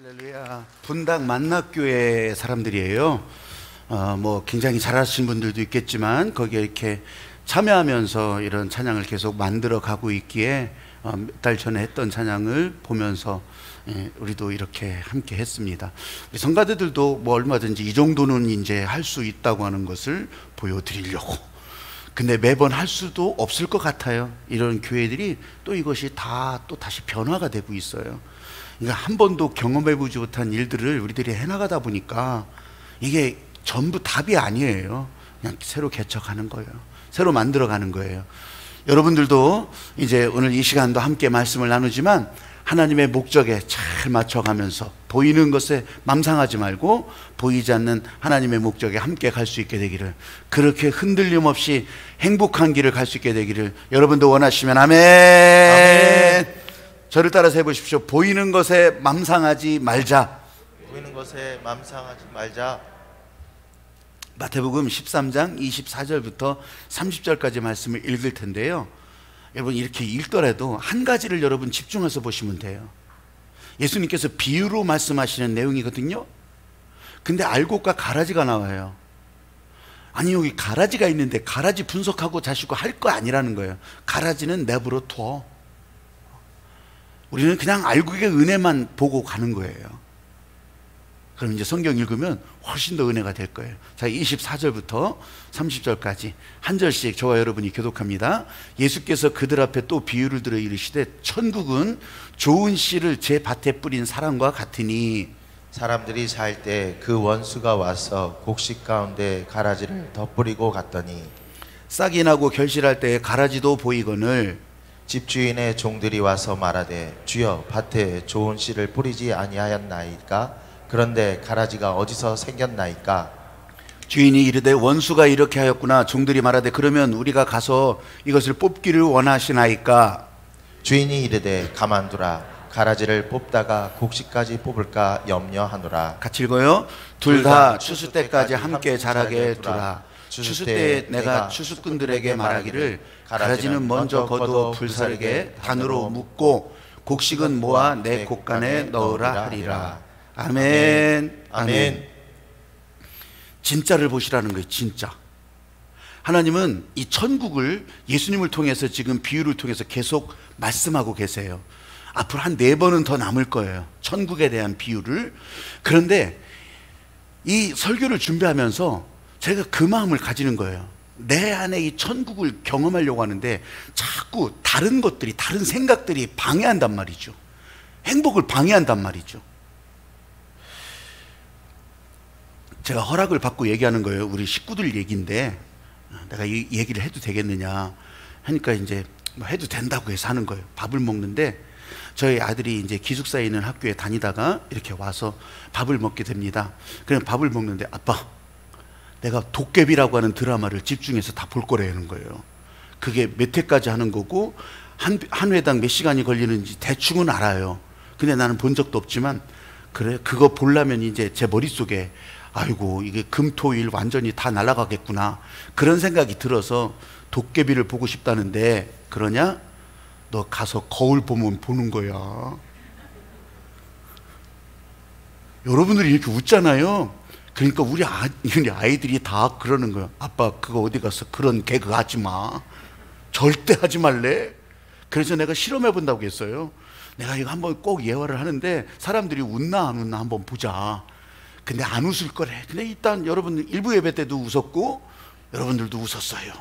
할렐루야. 분당 만납교회 사람들이에요. 뭐 굉장히 잘하시는 분들도 있겠지만 거기에 이렇게 참여하면서 이런 찬양을 계속 만들어 가고 있기에 몇 달 전에 했던 찬양을 보면서 우리도 이렇게 함께 했습니다. 우리 성가대들도 뭐 얼마든지 이 정도는 이제 할 수 있다고 하는 것을 보여드리려고. 근데 매번 할 수도 없을 것 같아요. 이런 교회들이 또 이것이 다 또 다시 변화가 되고 있어요. 그러니까 한 번도 경험해보지 못한 일들을 우리들이 해나가다 보니까 이게 전부 답이 아니에요. 그냥 새로 개척하는 거예요. 새로 만들어가는 거예요. 여러분들도 이제 오늘 이 시간도 함께 말씀을 나누지만 하나님의 목적에 잘 맞춰가면서 보이는 것에 맘상하지 말고 보이지 않는 하나님의 목적에 함께 갈 수 있게 되기를, 그렇게 흔들림 없이 행복한 길을 갈 수 있게 되기를 여러분도 원하시면 아멘. 아멘. 저를 따라서 해보십시오. 보이는 것에 맘상하지 말자. 보이는 것에 맘상하지 말자. 마태복음 13장 24절부터 30절까지 말씀을 읽을 텐데요, 여러분 이렇게 읽더라도 한 가지를 여러분 집중해서 보시면 돼요. 예수님께서 비유로 말씀하시는 내용이거든요. 근데 알곡과 가라지가 나와요. 아니, 여기 가라지가 있는데 가라지 분석하고 자시고 할 거 아니라는 거예요. 가라지는 내버려 둬. 우리는 그냥 알곡의 은혜만 보고 가는 거예요. 그럼 이제 성경 읽으면 훨씬 더 은혜가 될 거예요. 자, 24절부터 30절까지 한 절씩 저와 여러분이 교독합니다. 예수께서 그들 앞에 또 비유를 들어 이르시되 천국은 좋은 씨를 제 밭에 뿌린 사람과 같으니, 사람들이 살 때 그 원수가 와서 곡식 가운데 가라지를 덧뿌리고 갔더니 싹이 나고 결실할 때에 가라지도 보이거늘 집주인의 종들이 와서 말하되 주여 밭에 좋은 씨를 뿌리지 아니하였나이까? 그런데 가라지가 어디서 생겼나이까? 주인이 이르되 원수가 이렇게 하였구나. 종들이 말하되 그러면 우리가 가서 이것을 뽑기를 원하시나이까? 주인이 이르되 가만두라. 가라지를 뽑다가 곡식까지 뽑을까 염려하노라. 같이 읽어요. 둘 다 추수 때까지 함께 자라게 두라. 추수 때 내가 추수꾼들에게 말하기를 가라지는 먼저 거두어 불사르게 단으로 묶고 곡식은 모아 내 곡간에 넣으라 하리라. 아멘. 아멘. 진짜를 보시라는 거예요. 진짜. 하나님은 이 천국을 예수님을 통해서 지금 비유를 통해서 계속 말씀하고 계세요. 앞으로 한 4번은 더 남을 거예요, 천국에 대한 비유를. 그런데 이 설교를 준비하면서 제가 그 마음을 가지는 거예요. 내 안에 이 천국을 경험하려고 하는데 자꾸 다른 것들이, 다른 생각들이 방해한단 말이죠. 행복을 방해한단 말이죠. 제가 허락을 받고 얘기하는 거예요. 우리 식구들 얘기인데 내가 이 얘기를 해도 되겠느냐 하니까 이제 뭐 해도 된다고 해서 하는 거예요. 밥을 먹는데 저희 아들이 이제 기숙사에 있는 학교에 다니다가 이렇게 와서 밥을 먹게 됩니다. 그냥 밥을 먹는데 아빠, 내가 도깨비라고 하는 드라마를 집중해서 다 볼 거라는 거예요. 그게 몇 회까지 하는 거고 한 회당 몇 시간이 걸리는지 대충은 알아요. 근데 나는 본 적도 없지만 그래, 그거 보려면 이제 제 머릿속에 아이고 이게 금토일 완전히 다 날아가겠구나 그런 생각이 들어서 도깨비를 보고 싶다는데, 그러냐? 너 가서 거울 보면 보는 거야. 여러분들이 이렇게 웃잖아요. 그러니까 우리 아이들이 다 그러는 거야. 아빠 그거 어디 가서 그런 개그 하지 마. 절대 하지 말래. 그래서 내가 실험해 본다고 했어요. 내가 이거 한번 꼭 예화를 하는데 사람들이 웃나 안 웃나 한번 보자. 근데 안 웃을 거래. 근데 일단 여러분 일부 예배 때도 웃었고 여러분들도 웃었어요.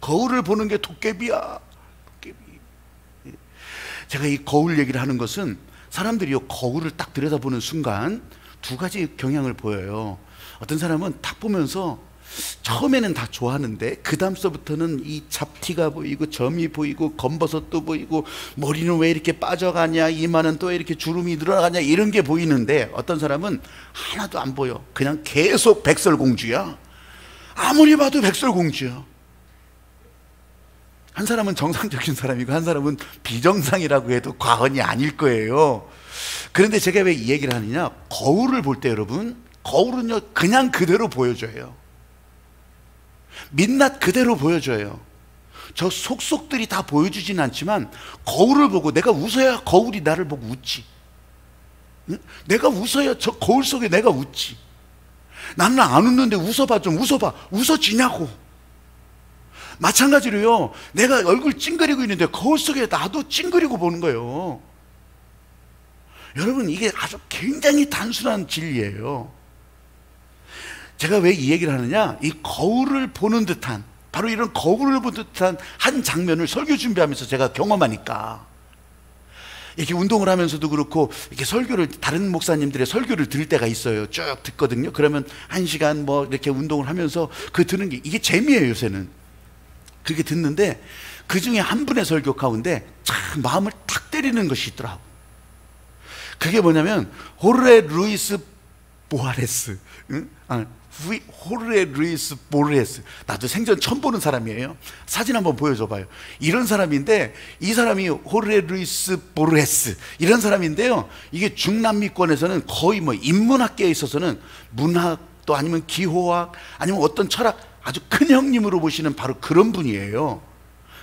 거울을 보는 게 도깨비야. 도깨비. 제가 이 거울 얘기를 하는 것은 사람들이 거울을 딱 들여다보는 순간 두 가지 경향을 보여요. 어떤 사람은 딱 보면서 처음에는 다 좋아하는데 그 다음서부터는 이 잡티가 보이고 점이 보이고 검버섯도 보이고 머리는 왜 이렇게 빠져가냐, 이마는 또 왜 이렇게 주름이 늘어나가냐, 이런 게 보이는데 어떤 사람은 하나도 안 보여. 그냥 계속 백설공주야. 아무리 봐도 백설공주야. 한 사람은 정상적인 사람이고 한 사람은 비정상이라고 해도 과언이 아닐 거예요. 그런데 제가 왜 이 얘기를 하느냐, 거울을 볼 때 여러분, 거울은요 그냥 그대로 보여줘요. 민낯 그대로 보여줘요. 저 속속들이 다 보여주진 않지만 거울을 보고 내가 웃어야 거울이 나를 보고 웃지. 응? 내가 웃어야 저 거울 속에 내가 웃지. 나는 안 웃는데 웃어봐, 좀 웃어봐. 웃어지냐고. 마찬가지로요, 내가 얼굴 찡그리고 있는데 거울 속에 나도 찡그리고 보는 거예요. 여러분, 이게 아주 굉장히 단순한 진리예요. 제가 왜 이 얘기를 하느냐, 이 거울을 보는 듯한, 바로 이런 거울을 보는 듯한 한 장면을 설교 준비하면서 제가 경험하니까, 이렇게 운동을 하면서도 그렇고, 이렇게 설교를, 다른 목사님들의 설교를 들을 때가 있어요. 쭉 듣거든요. 그러면 1시간 뭐 이렇게 운동을 하면서 그 듣는 게, 이게 재미예요, 요새는. 그렇게 듣는데, 그 중에 한 분의 설교 가운데 참 마음을 탁 때리는 것이 있더라고. 그게 뭐냐면, 호르헤 루이스 보아레스, 응? 호르헤 루이스 보르헤스. 나도 생전 처음 보는 사람이에요. 사진 한번 보여줘봐요. 이런 사람인데, 이 사람이 호르헤 루이스 보르헤스, 이런 사람인데요, 이게 중남미권에서는 거의 뭐 인문학계에 있어서는 문학, 또 아니면 기호학, 아니면 어떤 철학, 아주 큰 형님으로 보시는 바로 그런 분이에요.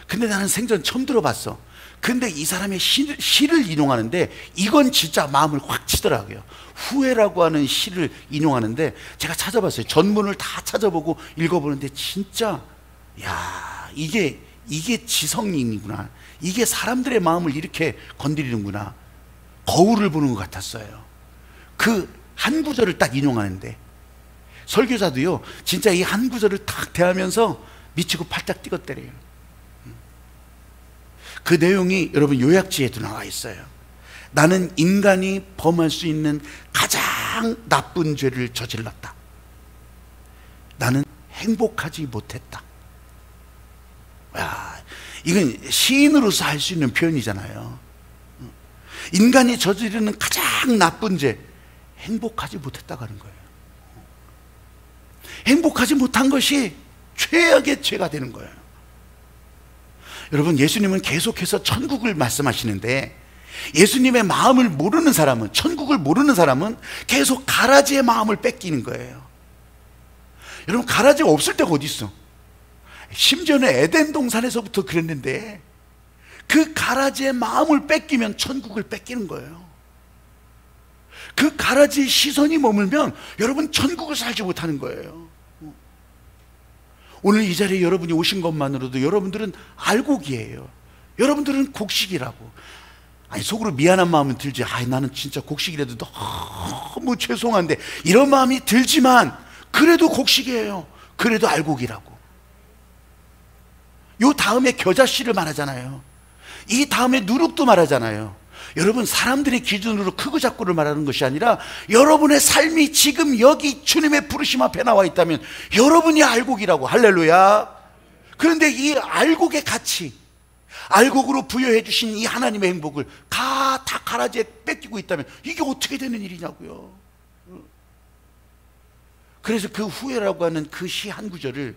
근데 나는 생전 처음 들어봤어. 근데 이 사람의 시를 인용하는데, 이건 진짜 마음을 확 치더라고요. 후회라고 하는 시를 인용하는데, 제가 찾아봤어요. 전문을 다 찾아보고 읽어보는데, 진짜, 야, 이게 지성인이구나. 이게 사람들의 마음을 이렇게 건드리는구나. 거울을 보는 것 같았어요. 그 한 구절을 딱 인용하는데, 설교자도요, 진짜 이 한 구절을 딱 대하면서 미치고 팔짝 뛰었대래요. 그 내용이 여러분 요약지에도 나와 있어요. 나는 인간이 범할 수 있는 가장 나쁜 죄를 저질렀다. 나는 행복하지 못했다. 야, 이건 시인으로서 할 수 있는 표현이잖아요. 인간이 저지르는 가장 나쁜 죄, 행복하지 못했다고 하는 거예요. 행복하지 못한 것이 최악의 죄가 되는 거예요. 여러분, 예수님은 계속해서 천국을 말씀하시는데, 예수님의 마음을 모르는 사람은, 천국을 모르는 사람은 계속 가라지의 마음을 뺏기는 거예요. 여러분, 가라지가 없을 때가 어디 있어? 심지어는 에덴 동산에서부터 그랬는데, 그 가라지의 마음을 뺏기면 천국을 뺏기는 거예요. 그 가라지의 시선이 머물면 여러분 천국을 살지 못하는 거예요. 오늘 이 자리에 여러분이 오신 것만으로도 여러분들은 알곡이에요. 여러분들은 곡식이라고. 아니, 속으로 미안한 마음은 들지. 아이, 나는 진짜 곡식이라도 너무 죄송한데, 이런 마음이 들지만 그래도 곡식이에요. 그래도 알곡이라고. 요 다음에 겨자씨를 말하잖아요. 이 다음에 누룩도 말하잖아요. 여러분, 사람들의 기준으로 크고 작고를 말하는 것이 아니라, 여러분의 삶이 지금 여기 주님의 부르심 앞에 나와 있다면 여러분이 알곡이라고. 할렐루야. 그런데 이 알곡의 가치, 알곡으로 부여해 주신 이 하나님의 행복을 다 가라지에 뺏기고 있다면 이게 어떻게 되는 일이냐고요. 그래서 그 후회라고 하는 그 시 한 구절을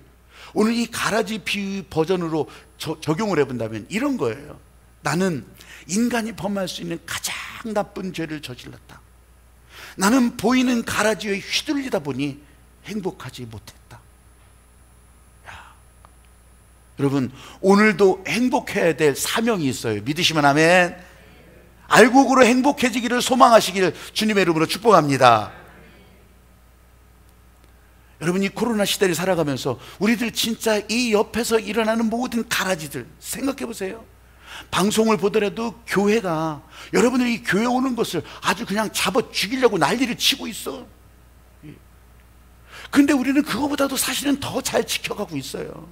오늘 이 가라지 비유 버전으로 적용을 해본다면 이런 거예요. 나는 인간이 범할 수 있는 가장 나쁜 죄를 저질렀다. 나는 보이는 가라지에 휘둘리다 보니 행복하지 못했다. 야, 여러분, 오늘도 행복해야 될 사명이 있어요. 믿으시면 아멘. 알곡으로 행복해지기를 소망하시기를 주님의 이름으로 축복합니다. 여러분, 이 코로나 시대를 살아가면서 우리들 진짜 이 옆에서 일어나는 모든 가라지들 생각해 보세요. 방송을 보더라도 교회가, 여러분들이 교회 오는 것을 아주 그냥 잡아 죽이려고 난리를 치고 있어. 그런데 우리는 그거보다도 사실은 더 잘 지켜가고 있어요.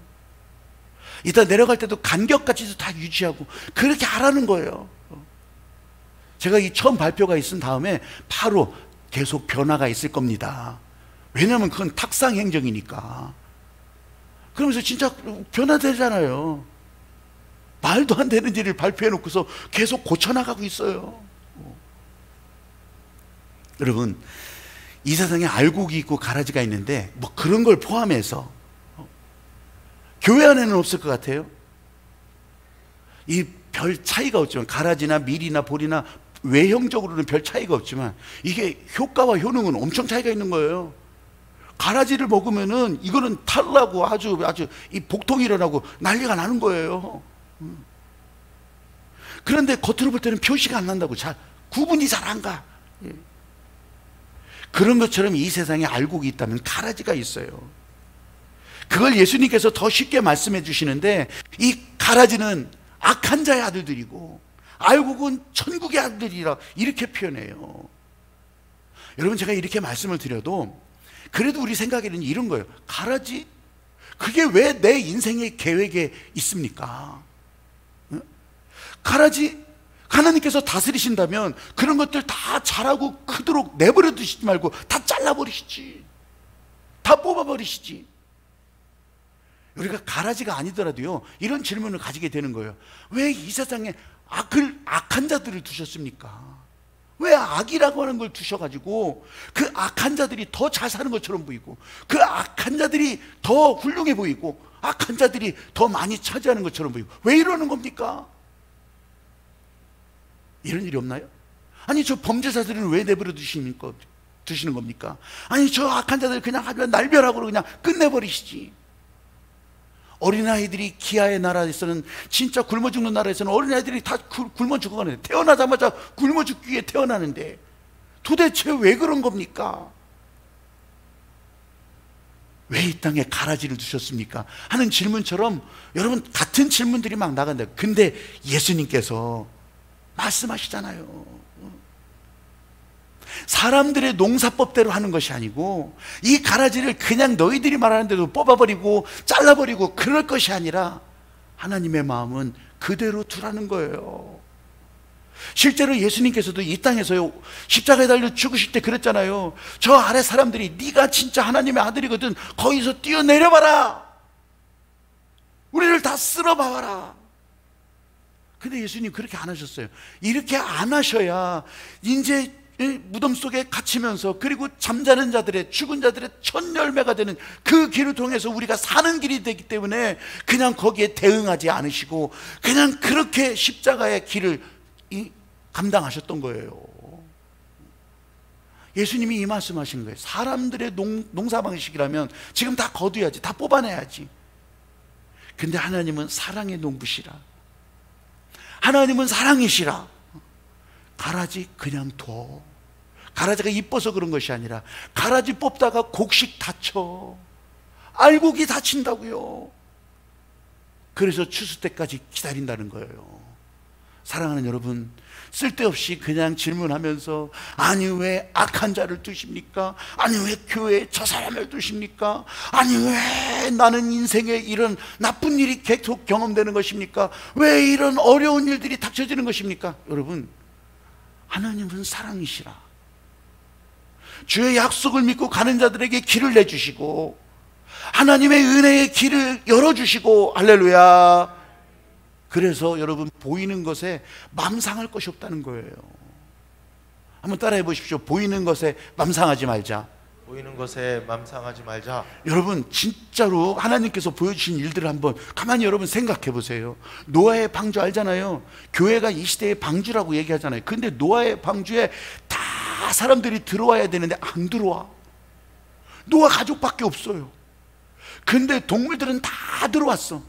이따 내려갈 때도 간격까지도 다 유지하고 그렇게 하라는 거예요. 제가 이 처음 발표가 있은 다음에 바로 계속 변화가 있을 겁니다. 왜냐하면 그건 탁상 행정이니까. 그러면서 진짜 변화되잖아요. 말도 안 되는 일을 발표해 놓고서 계속 고쳐나가고 있어요. 여러분, 이 세상에 알곡이 있고 가라지가 있는데 뭐 그런 걸 포함해서 교회 안에는 없을 것 같아요. 이 별 차이가 없지만, 가라지나 밀이나 볼이나 외형적으로는 별 차이가 없지만 이게 효과와 효능은 엄청 차이가 있는 거예요. 가라지를 먹으면은 이거는 탈나고 아주 이 복통이 일어나고 난리가 나는 거예요. 그런데 겉으로 볼 때는 표시가 안 난다고, 잘 구분이 잘 안 가. 그런 것처럼 이 세상에 알곡이 있다면 가라지가 있어요. 그걸 예수님께서 더 쉽게 말씀해 주시는데, 이 가라지는 악한 자의 아들들이고 알곡은 천국의 아들이라 이렇게 표현해요. 여러분, 제가 이렇게 말씀을 드려도 그래도 우리 생각에는 이런 거예요. 가라지? 그게 왜 내 인생의 계획에 있습니까? 가라지? 하나님께서 다스리신다면 그런 것들 다 자라고 크도록 내버려 두시지 말고 다 잘라버리시지, 다 뽑아버리시지. 우리가 가라지가 아니더라도요, 이런 질문을 가지게 되는 거예요. 왜 이 세상에 악한 자들을 두셨습니까? 왜 악이라고 하는 걸 두셔가지고 그 악한 자들이 더 잘 사는 것처럼 보이고, 그 악한 자들이 더 훌륭해 보이고, 악한 자들이 더 많이 차지하는 것처럼 보이고, 왜 이러는 겁니까? 이런 일이 없나요? 아니, 저 범죄자들은 왜 내버려 두시는 겁니까? 아니, 저 악한 자들 그냥 하면 날벼락으로 그냥 끝내버리시지. 어린아이들이 기아의 나라에서는, 진짜 굶어 죽는 나라에서는 어린아이들이 다 굶어 죽어가는데, 태어나자마자 굶어 죽기 위해 태어나는데 도대체 왜 그런 겁니까? 왜 이 땅에 가라지를 두셨습니까? 하는 질문처럼 여러분, 같은 질문들이 막 나간다. 근데 예수님께서 말씀하시잖아요. 사람들의 농사법대로 하는 것이 아니고, 이 가라지를 그냥 너희들이 말하는 대로 뽑아버리고 잘라버리고 그럴 것이 아니라 하나님의 마음은 그대로 두라는 거예요. 실제로 예수님께서도 이 땅에서요, 십자가에 달려 죽으실 때 그랬잖아요. 저 아래 사람들이 네가 진짜 하나님의 아들이거든, 거기서 뛰어내려봐라, 우리를 다 쓸어봐라. 근데 예수님 그렇게 안 하셨어요. 이렇게 안 하셔야 이제 무덤 속에 갇히면서, 그리고 잠자는 자들의, 죽은 자들의 첫 열매가 되는 그 길을 통해서 우리가 사는 길이 되기 때문에 그냥 거기에 대응하지 않으시고 그냥 그렇게 십자가의 길을 감당하셨던 거예요. 예수님이 이 말씀하신 거예요. 사람들의 농사 방식이라면 지금 다 거둬야지, 다 뽑아내야지. 근데 하나님은 사랑의 농부시라, 하나님은 사랑이시라. 가라지 그냥 둬. 가라지가 이뻐서 그런 것이 아니라 가라지 뽑다가 곡식 다쳐, 알곡이 다친다고요. 그래서 추수 때까지 기다린다는 거예요. 사랑하는 여러분, 쓸데없이 그냥 질문하면서 아니 왜 악한 자를 두십니까? 아니 왜 교회에 저 사람을 두십니까? 아니 왜 나는 인생에 이런 나쁜 일이 계속 경험되는 것입니까? 왜 이런 어려운 일들이 닥쳐지는 것입니까? 여러분, 하나님은 사랑이시라. 주의 약속을 믿고 가는 자들에게 길을 내주시고 하나님의 은혜의 길을 열어주시고, 할렐루야. 그래서 여러분, 보이는 것에 맘상할 것이 없다는 거예요. 한번 따라해 보십시오. 보이는 것에 맘상하지 말자. 보이는 것에 맘상하지 말자. 여러분, 진짜로 하나님께서 보여주신 일들을 한번 가만히 여러분 생각해 보세요. 노아의 방주 알잖아요. 교회가 이 시대의 방주라고 얘기하잖아요. 근데 노아의 방주에 다 사람들이 들어와야 되는데 안 들어와. 노아 가족밖에 없어요. 근데 동물들은 다 들어왔어.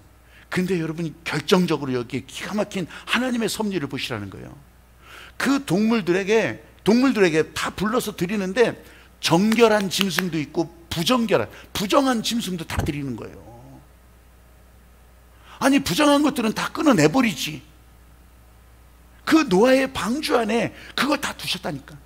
근데 여러분, 결정적으로 여기에 기가 막힌 하나님의 섭리를 보시라는 거예요. 그 동물들에게 다 불러서 드리는데 정결한 짐승도 있고 부정한 짐승도 다 드리는 거예요. 아니, 부정한 것들은 다 끊어내버리지. 그 노아의 방주 안에 그걸 다 두셨다니까.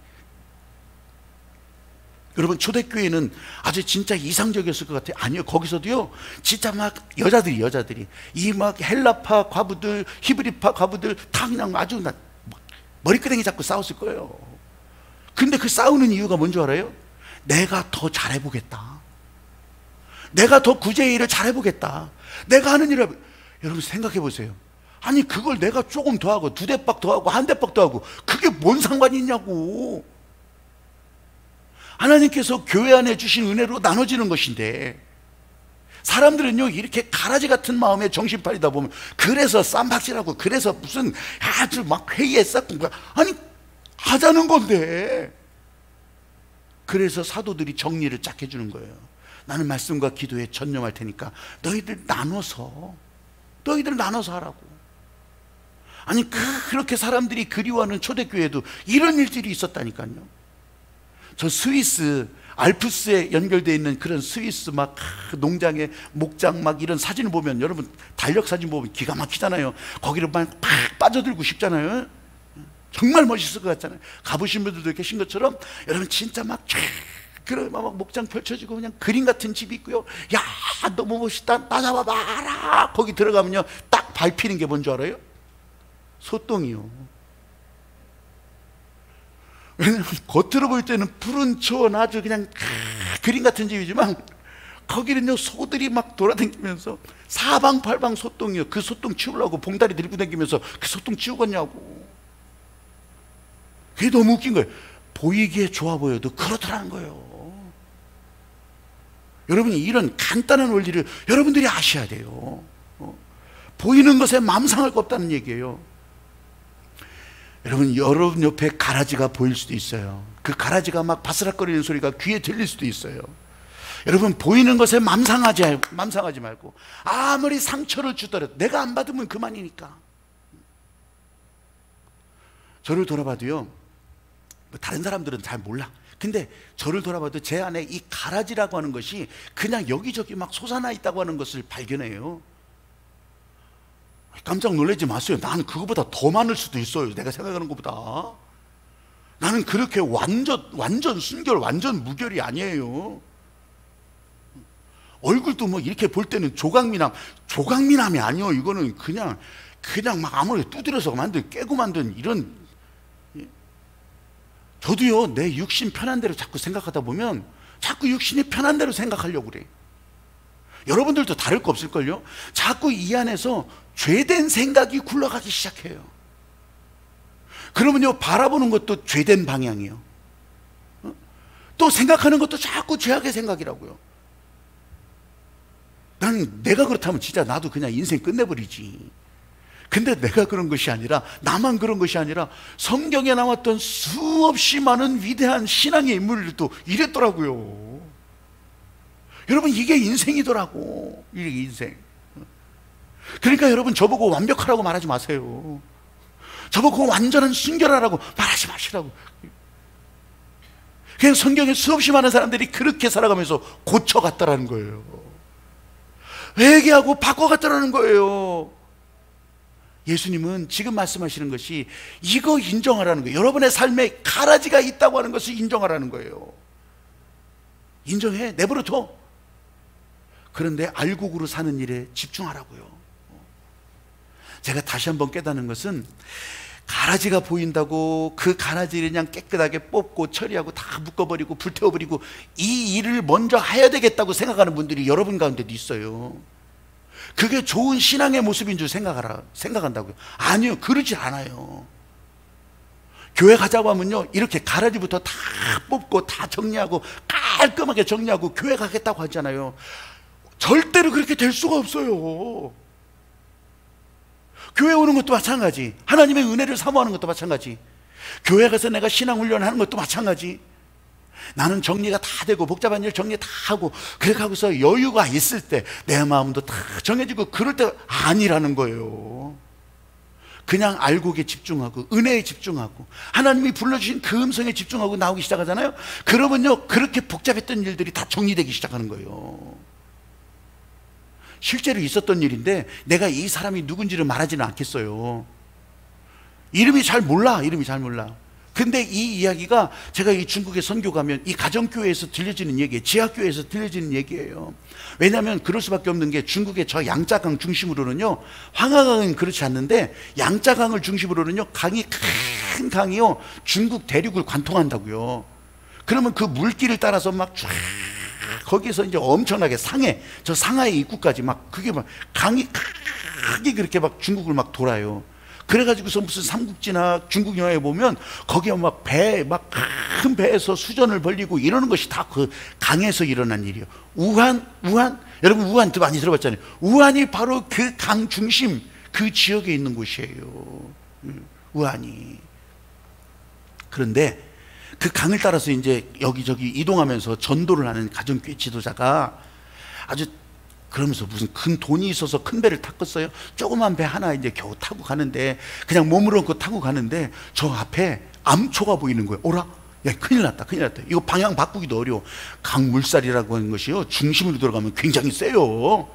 여러분, 초대교회는 아주 진짜 이상적이었을 것 같아요. 아니요, 거기서도요, 진짜 막 여자들이 이 막 헬라파 과부들, 히브리파 과부들 다 그냥 아주 머리끄댕이 잡고 싸웠을 거예요. 근데 그 싸우는 이유가 뭔지 알아요? 내가 더 잘해보겠다, 내가 더 구제의 일을 잘해보겠다, 내가 하는 일을. 여러분 생각해 보세요. 아니, 그걸 내가 조금 더 하고 2대박 더 하고 1대박 더 하고 그게 뭔 상관이 있냐고. 하나님께서 교회 안에 주신 은혜로 나눠지는 것인데, 사람들은요, 이렇게 가라지 같은 마음에 정신팔리다 보면 그래서 쌈박질하고, 그래서 무슨 아주 막 회의에 쌓고, 아니 하자는 건데. 그래서 사도들이 정리를 쫙 해주는 거예요. 나는 말씀과 기도에 전념할 테니까 너희들 나눠서 하라고. 아니 그렇게 사람들이 그리워하는 초대교회도 이런 일들이 있었다니까요. 저 스위스 알프스에 연결되어 있는 그런 스위스 막 농장에 목장 막 이런 사진을 보면, 여러분 달력 사진 보면 기가 막히잖아요. 거기를 막 팍 빠져들고 싶잖아요. 정말 멋있을 것 같잖아요. 가보신 분들도 계신 것처럼 여러분 진짜 막 그런 막 목장 펼쳐지고 그냥 그림 같은 집이 있고요. 야 너무 멋있다, 나 잡아봐라. 거기 들어가면요 딱 밟히는 게 뭔 줄 알아요? 소똥이요. 왜냐면 겉으로 볼 때는 푸른 초원 아주 그냥 그림 같은 집이지만 거기는요 소들이 막 돌아다니면서 사방팔방 소똥이요. 그 소똥 치우려고 봉다리 들고 다니면서 그 소똥 치우겠냐고. 그게 너무 웃긴 거예요. 보이기에 좋아 보여도 그렇더라는 거예요. 여러분이 이런 간단한 원리를 여러분들이 아셔야 돼요. 보이는 것에 맘상할 거 없다는 얘기예요. 여러분 옆에 가라지가 보일 수도 있어요. 그 가라지가 막 바스락거리는 소리가 귀에 들릴 수도 있어요. 여러분 보이는 것에 맘상하지 말고 아무리 상처를 주더라도 내가 안 받으면 그만이니까. 저를 돌아봐도요, 다른 사람들은 잘 몰라. 근데 저를 돌아봐도 제 안에 이 가라지라고 하는 것이 그냥 여기저기 막 솟아나 있다고 하는 것을 발견해요. 깜짝 놀라지 마세요. 나는 그거보다 더 많을 수도 있어요. 내가 생각하는 것보다. 나는 그렇게 완전 순결, 완전 무결이 아니에요. 얼굴도 뭐 이렇게 볼 때는 조각미남이 아니에요. 이거는 그냥 막 아무리 두드려서 깨고 만든 이런. 저도요 내 육신 편한 대로 자꾸 생각하다 보면 자꾸 육신이 편한 대로 생각하려고 그래. 여러분들도 다를 거 없을걸요? 자꾸 이 안에서 죄된 생각이 굴러가기 시작해요. 그러면요 바라보는 것도 죄된 방향이에요. 또 생각하는 것도 자꾸 죄악의 생각이라고요. 난 내가 그렇다면 진짜 나도 그냥 인생 끝내버리지. 근데 내가 그런 것이 아니라, 나만 그런 것이 아니라 성경에 나왔던 수없이 많은 위대한 신앙의 인물들도 이랬더라고요. 여러분 이게 인생이더라고. 이게 인생. 그러니까 여러분 저보고 완벽하라고 말하지 마세요. 저보고 완전한 순결하라고 말하지 마시라고. 그냥 성경에 수없이 많은 사람들이 그렇게 살아가면서 고쳐갔다라는 거예요. 회개하고 바꿔갔다라는 거예요. 예수님은 지금 말씀하시는 것이 이거 인정하라는 거예요. 여러분의 삶에 가라지가 있다고 하는 것을 인정하라는 거예요. 인정해, 내버려 둬. 그런데 알곡으로 사는 일에 집중하라고요. 제가 다시 한번 깨닫는 것은, 가라지가 보인다고 그 가라지를 그냥 깨끗하게 뽑고 처리하고 다 묶어버리고 불태워버리고 이 일을 먼저 해야 되겠다고 생각하는 분들이 여러분 가운데도 있어요. 그게 좋은 신앙의 모습인 줄 생각한다고요. 아니요, 그러지 않아요. 교회 가자고 하면요 이렇게 가라지부터 다 뽑고 다 정리하고 깔끔하게 정리하고 교회 가겠다고 하잖아요. 절대로 그렇게 될 수가 없어요. 교회 오는 것도 마찬가지, 하나님의 은혜를 사모하는 것도 마찬가지, 교회 가서 내가 신앙훈련을 하는 것도 마찬가지. 나는 정리가 다 되고 복잡한 일 정리 다 하고 그렇게 하고서 여유가 있을 때 내 마음도 다 정해지고 그럴 때 아니라는 거예요. 그냥 알곡에 집중하고 은혜에 집중하고 하나님이 불러주신 그 음성에 집중하고 나오기 시작하잖아요. 그러면요 그렇게 복잡했던 일들이 다 정리되기 시작하는 거예요. 실제로 있었던 일인데 내가 이 사람이 누군지를 말하지는 않겠어요. 이름이 잘 몰라. 근데 이 이야기가 제가 이 중국에 선교 가면 이 가정교회에서 들려지는 얘기예요. 지하교회에서 들려지는 얘기예요. 왜냐하면 그럴 수밖에 없는 게, 중국의 저 양자강 중심으로는요, 황하강은 그렇지 않는데 양자강을 중심으로는요 강이 큰 강이요 중국 대륙을 관통한다고요. 그러면 그 물길을 따라서 막 쫙 거기서 이제 엄청나게 저 상하이 입구까지 막 그게 막 강이 크게 그렇게 막 중국을 막 돌아요. 그래가지고서 무슨 삼국지나 중국 영화에 보면 거기에 막 큰 배에서 수전을 벌리고 이러는 것이 다 그 강에서 일어난 일이에요. 우한? 여러분 우한 많이 들어봤잖아요. 우한이 바로 그 강 중심, 그 지역에 있는 곳이에요. 우한이. 그런데 그 강을 따라서 이제 여기저기 이동하면서 전도를 하는 가정교회 지도자가 아주 그러면서 무슨 큰 돈이 있어서 큰 배를 탔겠어요? 조그만 배 하나 이제 겨우 타고 가는데, 그냥 몸으로 그 타고 가는데 저 앞에 암초가 보이는 거예요. 오라? 야, 큰일 났다, 큰일 났다. 이거 방향 바꾸기도 어려워. 강물살이라고 하는 것이요, 중심으로 들어가면 굉장히 세요.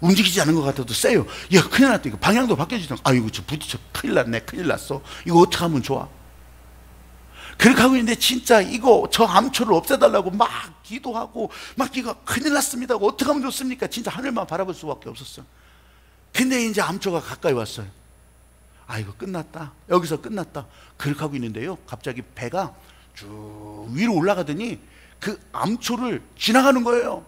움직이지 않은 것 같아도 세요. 야, 큰일 났다. 이거 방향도 바뀌어지지 않고, 아이고, 저 부딪혀. 큰일 났네, 큰일 났어. 이거 어떻게 하면 좋아? 그렇게 하고 있는데 진짜 이거 저 암초를 없애달라고 막 기도하고 막 이거 큰일 났습니다. 어떻게 하면 좋습니까? 진짜 하늘만 바라볼 수밖에 없었어. 근데 이제 암초가 가까이 왔어요. 아, 이거 끝났다. 여기서 끝났다. 그렇게 하고 있는데요, 갑자기 배가 쭉 위로 올라가더니 그 암초를 지나가는 거예요.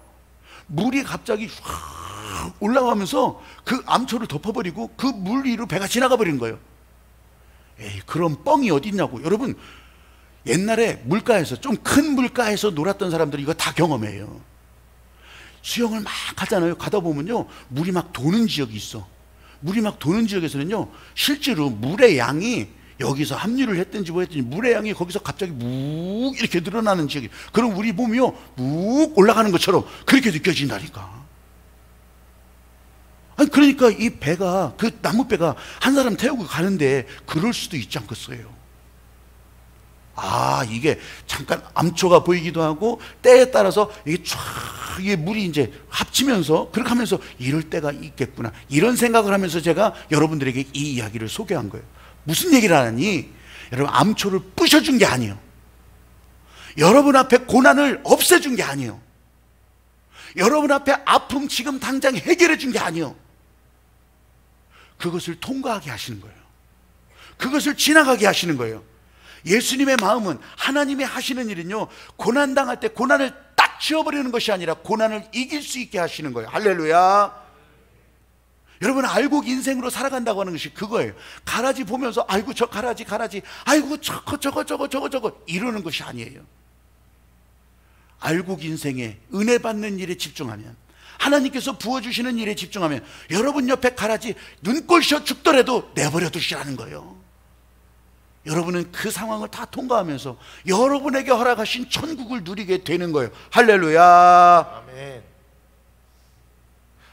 물이 갑자기 확 올라가면서 그 암초를 덮어버리고 그 물 위로 배가 지나가 버린 거예요. 에이, 그런 뻥이 어디 있냐고. 여러분, 옛날에 물가에서, 좀 큰 물가에서 놀았던 사람들이 이거 다 경험해요. 수영을 막 하잖아요. 가다 보면요, 물이 막 도는 지역이 있어. 물이 막 도는 지역에서는요, 실제로 물의 양이, 여기서 합류를 했든지 뭐 했든지 물의 양이 거기서 갑자기 묵 이렇게 늘어나는 지역이, 그럼 우리 몸이요 묵 올라가는 것처럼 그렇게 느껴진다니까. 아니, 그러니까 이 배가, 그 나무배가 한 사람 태우고 가는데 그럴 수도 있지 않겠어요? 아, 이게 잠깐 암초가 보이기도 하고 때에 따라서 이게 쫙, 이게 물이 이제 합치면서 그렇게 하면서 이럴 때가 있겠구나, 이런 생각을 하면서 제가 여러분들에게 이 이야기를 소개한 거예요. 무슨 얘기를 하니, 여러분, 암초를 부셔준 게 아니에요. 여러분 앞에 고난을 없애준 게 아니에요. 여러분 앞에 아픔 지금 당장 해결해 준 게 아니에요. 그것을 통과하게 하시는 거예요. 그것을 지나가게 하시는 거예요. 예수님의 마음은, 하나님의 하시는 일은요, 고난당할 때 고난을 딱 지워버리는 것이 아니라 고난을 이길 수 있게 하시는 거예요. 할렐루야. 여러분, 알곡 인생으로 살아간다고 하는 것이 그거예요. 가라지 보면서 아이고 저 가라지, 아이고 저거 이러는 것이 아니에요. 알곡 인생에 은혜 받는 일에 집중하면, 하나님께서 부어주시는 일에 집중하면, 여러분 옆에 가라지 눈꼴 쉬어 죽더라도 내버려 두시라는 거예요. 여러분은 그 상황을 다 통과하면서 여러분에게 허락하신 천국을 누리게 되는 거예요. 할렐루야. 아멘.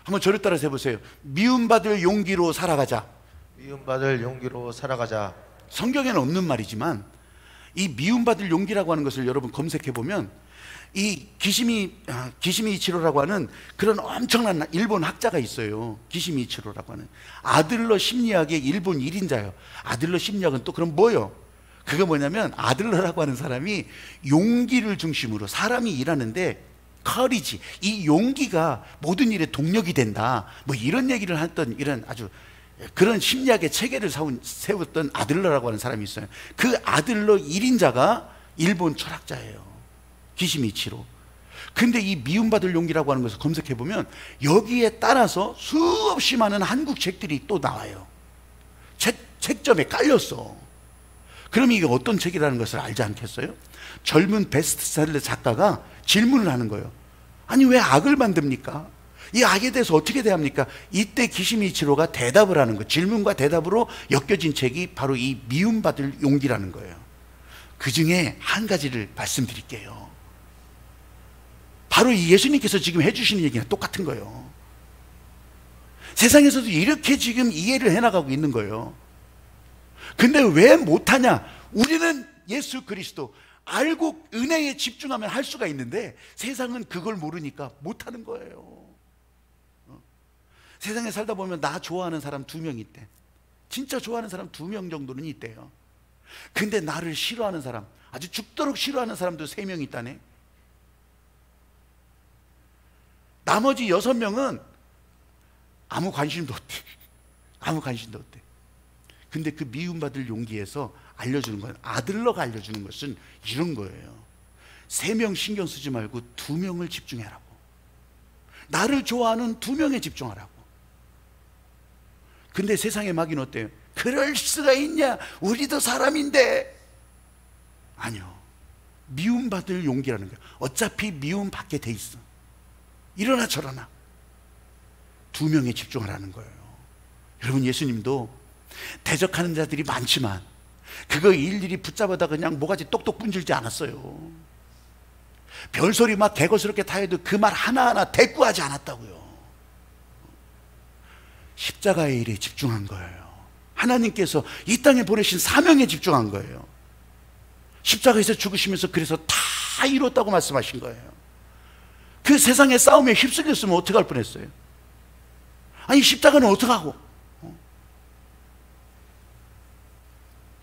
한번 저를 따라서 해보세요. 미움받을 용기로 살아가자. 미움받을 용기로 살아가자. 성경에는 없는 말이지만 이 미움받을 용기라고 하는 것을 여러분 검색해보면, 이 기시미이치로라고 하는 그런 엄청난 일본 학자가 있어요. 기시미이치로라고 하는 아들러 심리학의 일본 1인자예요. 아들러 심리학은 또 그럼 뭐예요? 그게 뭐냐면, 아들러라고 하는 사람이 용기를 중심으로 사람이 일하는데, 커리지, 이 용기가 모든 일에 동력이 된다, 뭐 이런 얘기를 했던, 이런 아주 그런 심리학의 체계를 세웠던 아들러라고 하는 사람이 있어요. 그 아들러 1인자가 일본 철학자예요. 기시미치로. 근데 이 미움받을 용기라고 하는 것을 검색해보면 여기에 따라서 수없이 많은 한국 책들이 또 나와요. 책점에 깔렸어. 그럼 이게 어떤 책이라는 것을 알지 않겠어요? 젊은 베스트셀러 작가가 질문을 하는 거예요. 아니, 왜 악을 만듭니까? 이 악에 대해서 어떻게 대합니까? 이때 기시미치로가 대답을 하는 거예요. 질문과 대답으로 엮여진 책이 바로 이 미움받을 용기라는 거예요. 그 중에 한 가지를 말씀드릴게요. 바로 이 예수님께서 지금 해주시는 얘기랑 똑같은 거예요. 세상에서도 이렇게 지금 이해를 해나가고 있는 거예요. 근데 왜 못하냐? 우리는 예수 그리스도 알고 은혜에 집중하면 할 수가 있는데, 세상은 그걸 모르니까 못하는 거예요. 세상에 살다 보면 나 좋아하는 사람 2명 있대. 진짜 좋아하는 사람 2명 정도는 있대요. 근데 나를 싫어하는 사람, 아주 죽도록 싫어하는 사람도 3명 있다네. 나머지 6명은 아무 관심도 없대. 아무 관심도 없대. 근데 그 미움받을 용기에서 알려주는 건, 아들러가 알려주는 것은 이런 거예요. 3명 신경 쓰지 말고 2명을 집중하라고. 나를 좋아하는 2명에 집중하라고. 근데 세상의 마귀는 어때요? 그럴 수가 있냐? 우리도 사람인데. 아니요. 미움받을 용기라는 거예요. 어차피 미움받게 돼 있어. 이러나 저러나 2명에 집중하라는 거예요. 여러분, 예수님도 대적하는 자들이 많지만 그거 일일이 붙잡아다 그냥 모가지 똑똑 분질지 않았어요. 별소리 막 개거스럽게 다 해도 그 말 하나하나 대꾸하지 않았다고요. 십자가의 일에 집중한 거예요. 하나님께서 이 땅에 보내신 사명에 집중한 거예요. 십자가에서 죽으시면서 그래서 다 이뤘다고 말씀하신 거예요. 그 세상의 싸움에 휩쓸렸으면 어떡할 뻔했어요. 아니 십자가는 어떡하고.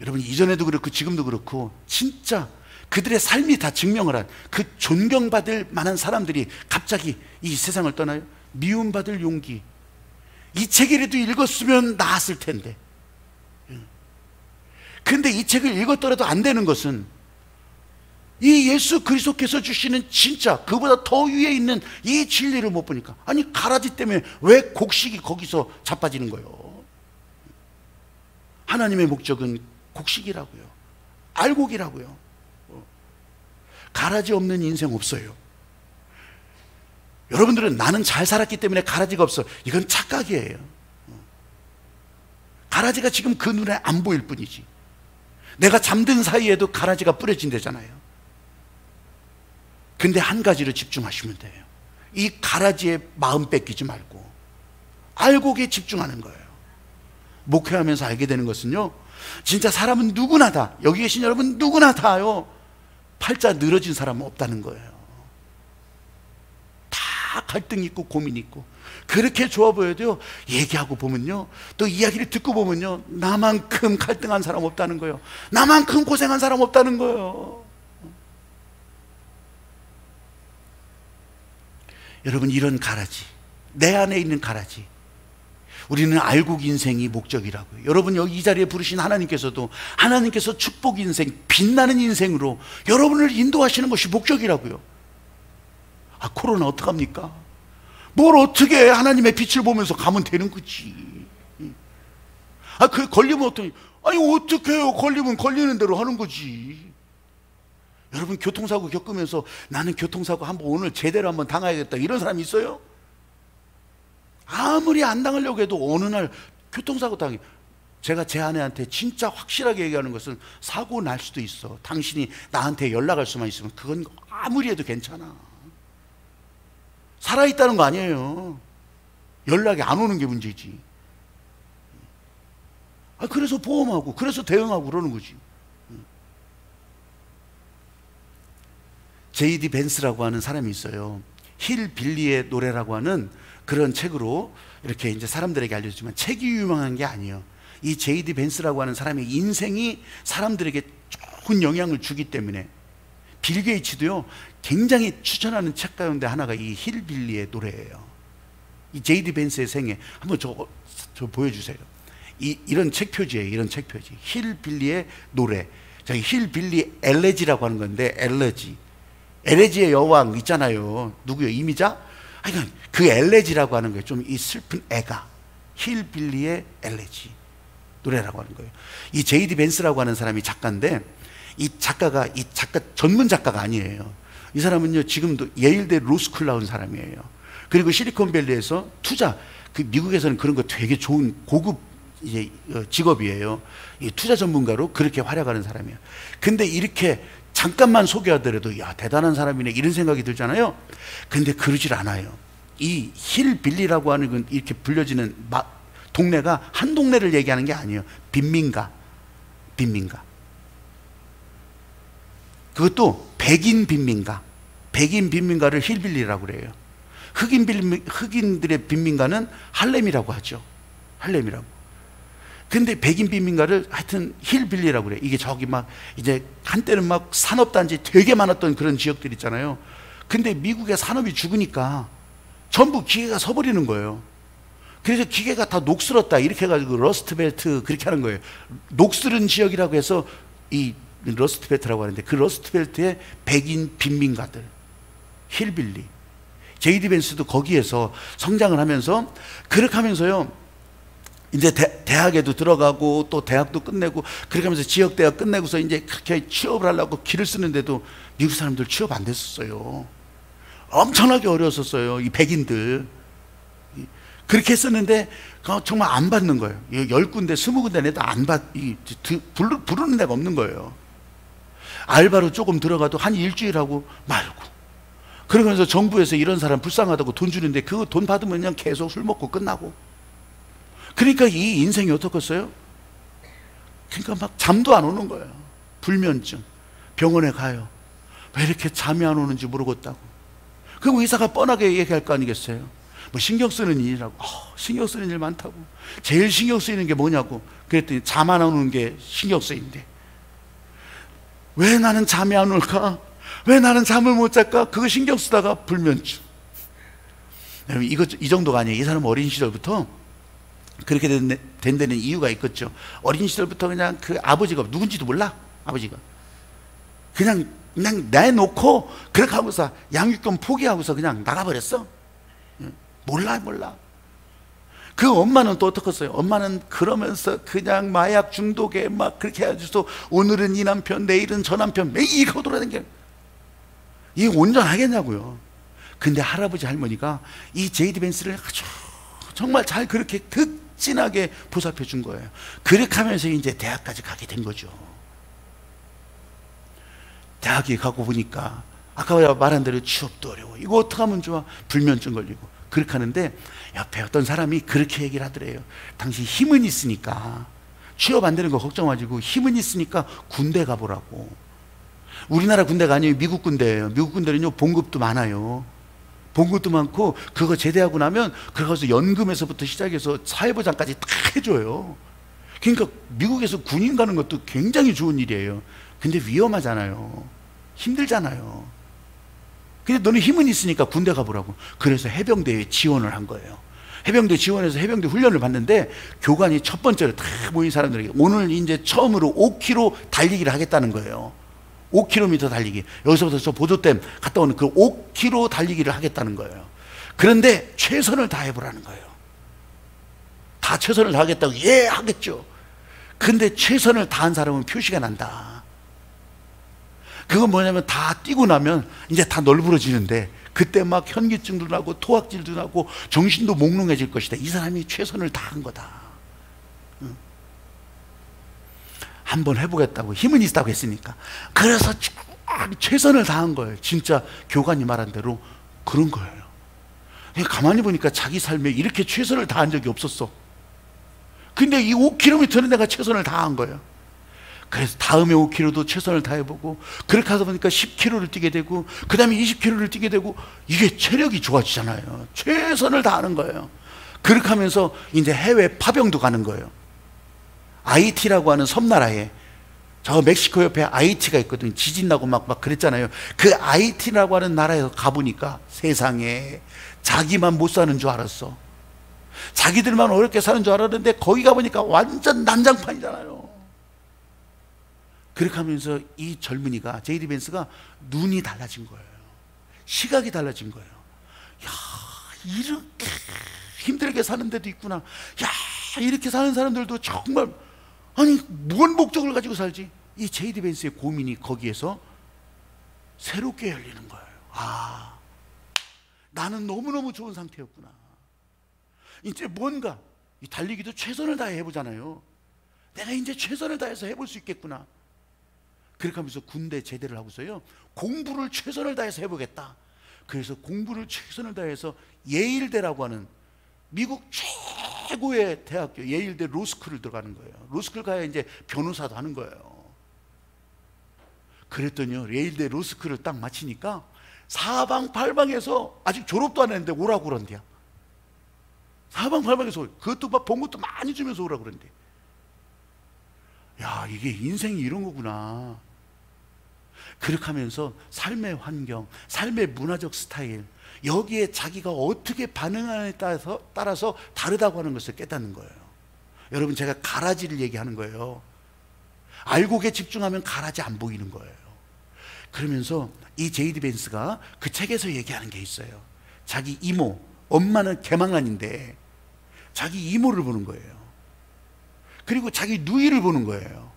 여러분 이전에도 그렇고 지금도 그렇고 진짜 그들의 삶이 다 증명을 한 그 존경받을 만한 사람들이 갑자기 이 세상을 떠나요. 미움받을 용기. 이 책이라도 읽었으면 나았을 텐데. 근데 이 책을 읽었더라도 안 되는 것은 이 예수 그리스도께서 주시는 진짜 그보다 더 위에 있는 이 진리를 못 보니까. 아니 가라지 때문에 왜 곡식이 거기서 자빠지는 거예요? 하나님의 목적은 곡식이라고요. 알곡이라고요. 가라지 없는 인생 없어요. 여러분들은 나는 잘 살았기 때문에 가라지가 없어. 이건 착각이에요. 가라지가 지금 그 눈에 안 보일 뿐이지. 내가 잠든 사이에도 가라지가 뿌려진대잖아요. 근데 한 가지로 집중하시면 돼요. 이 가라지의 마음 뺏기지 말고 알곡에 집중하는 거예요. 목회하면서 알게 되는 것은요, 진짜 사람은 누구나 다, 여기 계신 여러분 누구나 다요, 팔자 늘어진 사람은 없다는 거예요. 다 갈등 있고 고민 있고. 그렇게 좋아 보여도요, 얘기하고 보면요, 또 이야기를 듣고 보면요, 나만큼 갈등한 사람 없다는 거예요. 나만큼 고생한 사람 없다는 거예요. 여러분, 이런 가라지, 내 안에 있는 가라지, 우리는 알곡 인생이 목적이라고요. 여러분, 여기 이 자리에 부르신 하나님께서도 하나님께서 축복 인생, 빛나는 인생으로 여러분을 인도하시는 것이 목적이라고요. 아, 코로나 어떡합니까? 뭘 어떻게 해? 하나님의 빛을 보면서 가면 되는 거지. 아, 그 걸리면 어떡해? 아니 어떻게 해요? 걸리면 걸리는 대로 하는 거지. 여러분, 교통사고 겪으면서 나는 교통사고 한번 오늘 제대로 한번 당해야겠다, 이런 사람 있어요? 아무리 안 당하려고 해도 어느 날 교통사고 당해. 제가 제 아내한테 진짜 확실하게 얘기하는 것은, 사고 날 수도 있어. 당신이 나한테 연락할 수만 있으면 그건 아무리 해도 괜찮아. 살아있다는 거 아니에요. 연락이 안 오는 게 문제지. 아, 그래서 보험하고, 그래서 대응하고 그러는 거지. 제이디 벤스라고 하는 사람이 있어요. 힐 빌리의 노래라고 하는 그런 책으로 이렇게 이제 사람들에게 알려주지만, 책이 유명한 게 아니에요. 이 제이디 벤스라고 하는 사람의 인생이 사람들에게 좋은 영향을 주기 때문에, 빌 게이츠도요 굉장히 추천하는 책 가운데 하나가 이 힐 빌리의 노래예요. 이 제이디 벤스의 생애 한번 저 보여주세요. 이런 책 표지예요. 이런 책 표지. 힐 빌리의 노래. 저기 힐 빌리 엘레지라고 하는 건데, 엘레지의 여왕 있잖아요. 누구요? 이미자? 하여간 그 엘레지라고 하는 거예요. 좀 이 슬픈 애가 힐 빌리의 엘레지 노래라고 하는 거예요. 이 제이디 벤스라고 하는 사람이 작가인데, 이 작가 전문 작가가 아니에요. 이 사람은요 지금도 예일대 로스쿨 나온 사람이에요. 그리고 실리콘밸리에서 투자, 그 미국에서는 그런 거 되게 좋은 고급 이제 직업이에요. 이 투자 전문가로 그렇게 활약하는 사람이에요. 근데 이렇게 잠깐만 소개하더라도, 야, 대단한 사람이네, 이런 생각이 들잖아요. 근데 그러질 않아요. 이 힐 빌리라고 하는 건 이렇게 불려지는 동네가 한 동네를 얘기하는 게 아니에요. 빈민가. 그것도 백인 빈민가를 힐빌리라고 그래요. 흑인들의 빈민가는 할렘이라고 하죠. 할렘이라고. 근데 백인 빈민가를 하여튼 힐빌리라고 그래. 이게 저기 막 이제 한때는 막 산업단지 되게 많았던 그런 지역들 있잖아요. 근데 미국의 산업이 죽으니까 전부 기계가 서버리는 거예요. 그래서 기계가 다 녹슬었다, 이렇게 해가지고 러스트벨트 그렇게 하는 거예요. 녹슬은 지역이라고 해서 이 러스트벨트라고 하는데, 그 러스트벨트의 백인 빈민가들, 힐빌리. 제이디 벤스도 거기에서 성장을 하면서, 그렇게 하면서요 이제 대학에도 들어가고 또 대학도 끝내고 그렇게 하면서 지역대학 끝내고서 이제 그렇게 취업을 하려고 길을 쓰는데도 미국 사람들 취업 안 됐었어요. 엄청나게 어려웠었어요, 이 백인들. 그렇게 했었는데 정말 안 받는 거예요. 10군데 20군데 내도 안 부르는 데가 없는 거예요. 알바로 조금 들어가도 한 일주일 하고 말고. 그러면서 정부에서 이런 사람 불쌍하다고 돈 주는데, 그 돈 받으면 그냥 계속 술 먹고 끝나고. 그러니까 이 인생이 어떻겠어요? 그러니까 막 잠도 안 오는 거예요. 불면증. 병원에 가요. 왜 이렇게 잠이 안 오는지 모르겠다고. 그럼 의사가 뻔하게 얘기할 거 아니겠어요? 뭐 신경 쓰는 일이라고. 신경 쓰는 일 많다고. 제일 신경 쓰이는 게 뭐냐고. 그랬더니 잠 안 오는 게 신경 쓰인대. 왜 나는 잠이 안 올까? 왜 나는 잠을 못 잘까? 그거 신경 쓰다가 불면증. 이 정도가 아니에요. 이 사람은 어린 시절부터 그렇게 된 데는 이유가 있겠죠. 어린 시절부터 그냥 그 아버지가 누군지도 몰라. 아버지가 그냥 내놓고 그렇게 하고서 양육권 포기하고서 그냥 나가버렸어. 몰라. 그 엄마는 또 어떻겠어요? 엄마는 그러면서 그냥 마약 중독에 막 그렇게 해가지고 오늘은 이 남편, 내일은 저 남편 매일 하고 돌아다녀. 이게 온전하겠냐고요. 근데 할아버지 할머니가 이 제이디 벤스를 아주 정말 잘 그렇게 극진하게 보살펴 준 거예요. 그렇게 하면서 이제 대학까지 가게 된 거죠. 대학에 가고 보니까 아까 말한 대로 취업도 어려워. 이거 어떻게 하면 좋아? 불면증 걸리고. 그렇게 하는데 옆에 어떤 사람이 그렇게 얘기를 하더래요. 당신 힘은 있으니까 취업 안 되는 거 걱정 마시고 힘은 있으니까 군대 가보라고. 우리나라 군대가 아니에요. 미국 군대예요. 미국 군대는요 봉급도 많아요. 봉급도 많고 그거 제대하고 나면 그거 가서 연금에서부터 시작해서 사회보장까지 다 해줘요. 그러니까 미국에서 군인 가는 것도 굉장히 좋은 일이에요. 근데 위험하잖아요. 힘들잖아요. 근데 너는 힘은 있으니까 군대 가보라고. 그래서 해병대에 지원을 한 거예요. 해병대 지원해서 해병대 훈련을 받는데 교관이 첫 번째로 다 모인 사람들에게 오늘 이제 처음으로 5km 달리기를 하겠다는 거예요. 5km 달리기. 여기서부터 저 보조댐 갔다 오는 그 5km 달리기를 하겠다는 거예요. 그런데 최선을 다해보라는 거예요. 다 최선을 다하겠다고. 예, 하겠죠. 근데 최선을 다한 사람은 표시가 난다. 그건 뭐냐면 다 뛰고 나면 이제 다 널브러지는데 그때 막 현기증도 나고 토악질도 나고 정신도 몽롱해질 것이다. 이 사람이 최선을 다한 거다. 한번 해보겠다고 힘은 있다고 했으니까. 그래서 최선을 다한 거예요. 진짜 교관이 말한 대로 그런 거예요. 가만히 보니까 자기 삶에 이렇게 최선을 다한 적이 없었어. 근데 이 5km는 내가 최선을 다한 거예요. 그래서 다음에 5km도 최선을 다해보고 그렇게 하다 보니까 10km를 뛰게 되고 그 다음에 20km를 뛰게 되고 이게 체력이 좋아지잖아요. 최선을 다하는 거예요. 그렇게 하면서 이제 해외 파병도 가는 거예요. 아이티라고 하는 섬나라에 저 멕시코 옆에 아이티가 있거든요. 지진 나고 막 그랬잖아요. 그 아이티라고 하는 나라에 가보니까 세상에 자기만 못 사는 줄 알았어. 자기들만 어렵게 사는 줄 알았는데 거기 가보니까 완전 난장판이잖아요. 그렇게 하면서 이 젊은이가 제이디 벤스가 눈이 달라진 거예요. 시각이 달라진 거예요. 야, 이렇게 힘들게 사는 데도 있구나. 야, 이렇게 사는 사람들도 정말 아니 무슨 목적을 가지고 살지? 이 제이디 벤스의 고민이 거기에서 새롭게 열리는 거예요. 아, 나는 너무너무 좋은 상태였구나. 이제 뭔가 이 달리기도 최선을 다해 해보잖아요. 내가 이제 최선을 다해서 해볼 수 있겠구나. 그렇게 하면서 군대 제대를 하고서요 공부를 최선을 다해서 해보겠다. 그래서 공부를 최선을 다해서 예일대라고 하는 미국 최고의 대학교 예일대 로스쿨을 들어가는 거예요. 로스쿨 가야 이제 변호사도 하는 거예요. 그랬더니요 예일대 로스쿨을 딱 마치니까 사방팔방에서 아직 졸업도 안 했는데 오라고 그런대요. 사방팔방에서 그것도 막 본 것도 많이 주면서 오라고 그런대. 야, 이게 인생이 이런 거구나. 그렇게 하면서 삶의 환경, 삶의 문화적 스타일, 여기에 자기가 어떻게 반응하느냐에 따라서 다르다고 하는 것을 깨닫는 거예요. 여러분, 제가 가라지를 얘기하는 거예요. 알곡에 집중하면 가라지 안 보이는 거예요. 그러면서 이 제이디 벤스가 그 책에서 얘기하는 게 있어요. 자기 이모, 엄마는 개망난인데 자기 이모를 보는 거예요. 그리고 자기 누이를 보는 거예요.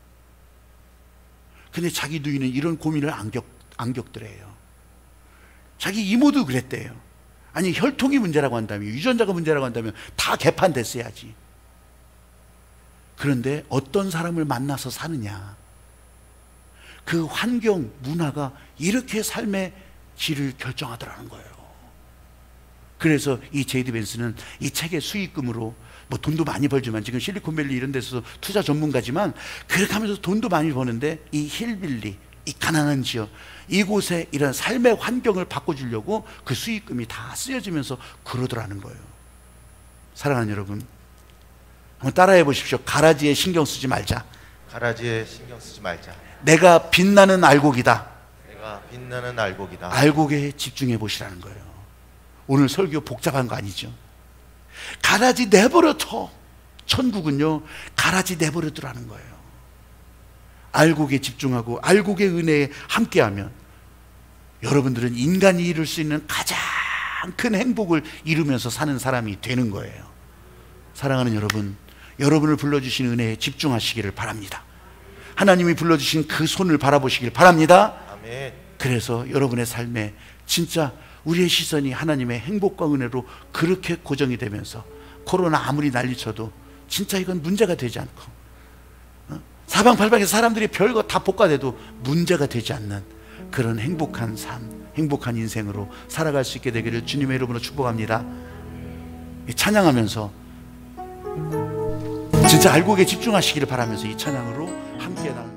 근데 자기 누이는 이런 고민을 안 겪더래요. 자기 이모도 그랬대요. 아니, 혈통이 문제라고 한다면, 유전자가 문제라고 한다면 다 개판됐어야지. 그런데 어떤 사람을 만나서 사느냐, 그 환경, 문화가 이렇게 삶의 질을 결정하더라는 거예요. 그래서 이 제이드 벤스는 이 책의 수익금으로 뭐 돈도 많이 벌지만, 지금 실리콘밸리 이런 데서 투자 전문가지만, 그렇게 하면서 돈도 많이 버는데 이 힐빌리, 이 가난한 지역, 이곳에 이런 삶의 환경을 바꿔주려고 그 수익금이 다 쓰여지면서 그러더라는 거예요. 사랑하는 여러분, 한번 따라해 보십시오. 가라지에 신경 쓰지 말자. 가라지에 신경 쓰지 말자. 내가 빛나는 알곡이다. 내가 빛나는 알곡이다. 알곡에 집중해 보시라는 거예요. 오늘 설교 복잡한 거 아니죠? 가라지 내버려 둬. 천국은요, 가라지 내버려 두라는 거예요. 알곡에 집중하고 알곡의 은혜에 함께하면 여러분들은 인간이 이룰 수 있는 가장 큰 행복을 이루면서 사는 사람이 되는 거예요. 사랑하는 여러분, 여러분을 불러주신 은혜에 집중하시기를 바랍니다. 하나님이 불러주신 그 손을 바라보시길 바랍니다. 아멘. 그래서 여러분의 삶에 진짜 우리의 시선이 하나님의 행복과 은혜로 그렇게 고정이 되면서 코로나 아무리 난리쳐도 진짜 이건 문제가 되지 않고, 사방팔방에서 사람들이 별거 다 볶아대도 문제가 되지 않는 그런 행복한 삶, 행복한 인생으로 살아갈 수 있게 되기를 주님의 이름으로 축복합니다. 찬양하면서 진짜 알곡에 집중하시기를 바라면서 이 찬양으로 함께 나누